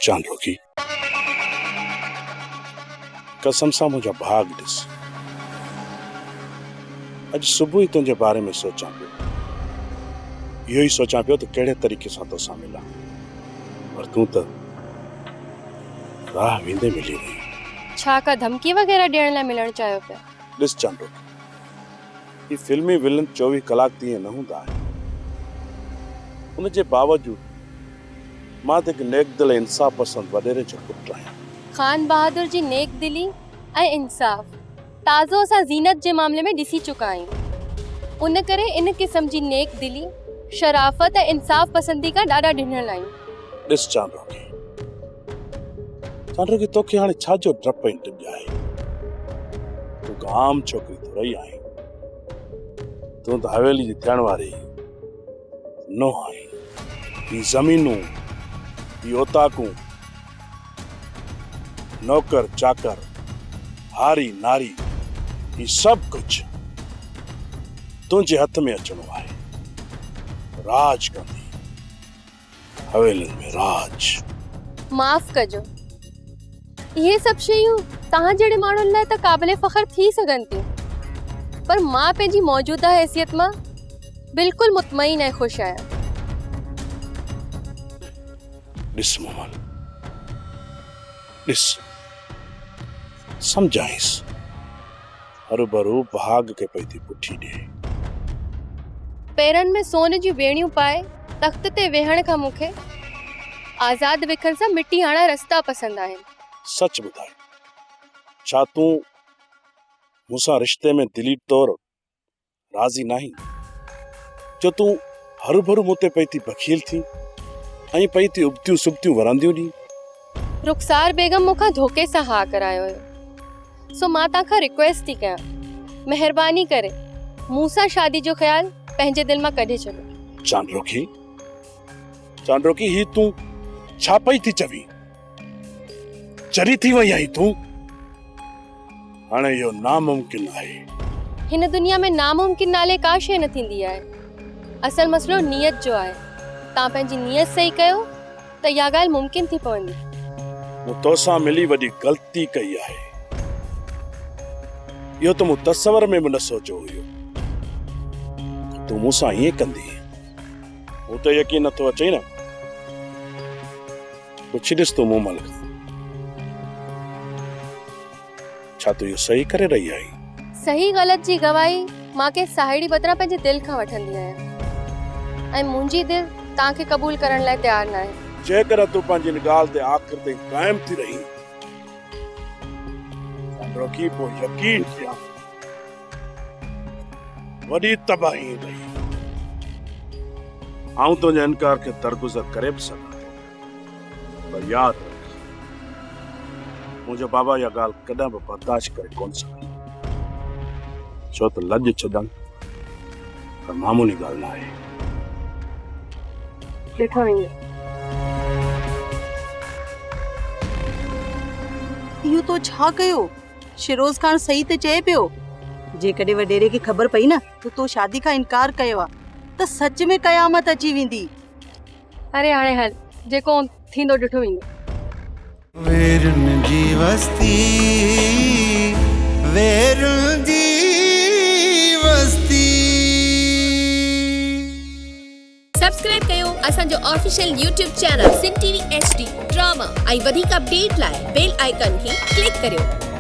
चांदो की कसम सां मुझा भाग ॾिस। अॼु सुबुह ही तुझे बारे में सोचां पियो। इहो ही सोचां पियो त कहिड़े तरीक़े सां तोसां मिलां, पर तूं त राह वेंदे मिली वई। छा का धमकी वग़ैरह ॾियण लाइ मिलण चाहियो पिया? ॾिस चांदो, ही फिल्मी विलन 24 कलाक तीअं न हूंदा आहिनि। उनजे बावजूद मां त हिकु नेक दिल इंसाफ़ पसंद वॾेरे जो पुटु आहियां। खान बहादुर जी नेक दिली ऐं इंसाफ़ ताज़ो असां ज़ीनत जे मामले में ॾिसी चुका आहियूं। उन करे इन क़िस्म जी नेक दिली, शराफ़त ऐं इंसाफ़ पसंदी का ॾाढा ॾिनल आहियूं। ॾिस चांदो की तोखे हाणे छा जो डपु ऐं टिॿ आहे? तूं का आम छोकिरी तो रही आहीं। तूं त हवेली जी थियण वारी नूंहुं आहीं। ही ज़मीनूं, ही ओताकूं, नौकर चाकर, हारी नारी, ही सब कुछ तुझे हथ में अचणो आहे। राज कंदी हवेलियुनि में राज। माफ़ कजो, ये सब शयूं तहां जहिड़े माण्हुनि लाइ त क़ाबिले फ़ख्र थी सघनि थियूं, पर मां पंहिंजी मौजूदा हैसियत मां बिल्कुलु मुतमईन ऐं ख़ुशि आहियां। ॾिस मोहन, ॾिस समझाइस, हरू भाग के पई थी पुठी ॾे। पेरनि में सोन जी वेणियूं पाए तख़्त ते वेहण खां मूंखे आज़ाद विखण सां मिटी हाणा रस्ता पसंद आहिनि। सच ॿुधाए, छा तूं मूंसां रिश्ते में दिली तौर राज़ी नहीं? जो तूं हरू भरू मूं ते पई थी बखील थी ऐं पई थी उबतियूं सुबतियूं वरंदियूं ॾी। रुखसार बेगम मूंखां धोखे सां हा करायो हुयो, सो मां तव्हांखां रिक्वेस्ट थी कयां, महिरबानी करे मूंसां शादी जो ख़्याल पंहिंजे दिल मां कढे छॾो। चांडोकी ही तूं छा पई थी चवी? चरी थी वई आहीं तूं? हाणे इहो नामुमकिन आहे। हिन दुनिया में नामुमकिन नाले का शइ न थींदी आहे। असल मसलो नियत जो आहे। तव्हां पंहिंजी नियत सही कयो त इहा ॻाल्हि मुमकिन थी पवंदी। मूं तोसां मिली वॾी ग़लती कई आहे। इहो त मूं तसवर में बि न सोचियो हुयो। तूं मूंसां ईअं कंदी, मूं त यकीन नथो अचे न। पुछी ॾिस तूं मूं मल खां, छा तूं इहो सही करे रही आहीं? सही ग़लत जी गवाही मां के साहेड़ी बदिरां पंहिंजे दिल खां वठंदी आहियां, ऐं मुंहिंजी दिल तव्हांखे क़बूल करण लाइ तयार न आहे। जेकर तूं पंहिंजी ॻाल्हि ते आख़िर ताईं क़ाइम थी रही, रोकी पोइ यकीन थिया वॾी तबाही ईंदी। आऊं तुंहिंजे इनकार खे दरगुज़र करे बि सघां थो, पर यादि रख, मुंहिंजो बाबा इहा ॻाल्हि कॾहिं बि बर्दाश्त करे कोन सघंदो। छो त लॼ छॾण त मामूली ॻाल्हि न आहे। ॾिठो वेंदो। इहो तो छा कयो? शिरोज खान सही ते चए पियो, जेकॾहिं वॾेरे खे ख़बर पई न तो शादी खां इनकार कयो आहे त सच में क़यामत अची वेंदी। अरे हाणे हल, जेको थींदो ॾिठो वेंदो। वेरुन जी वस्ती, वेरुन जी वस्ती। सब्सक्राइब कयो असांजो ऑफिशियल YouTube चैनल सिन टीवी HD ड्रामा ऐं वधीक अपडेट लाइ बेल आइकन खे क्लिक करियो।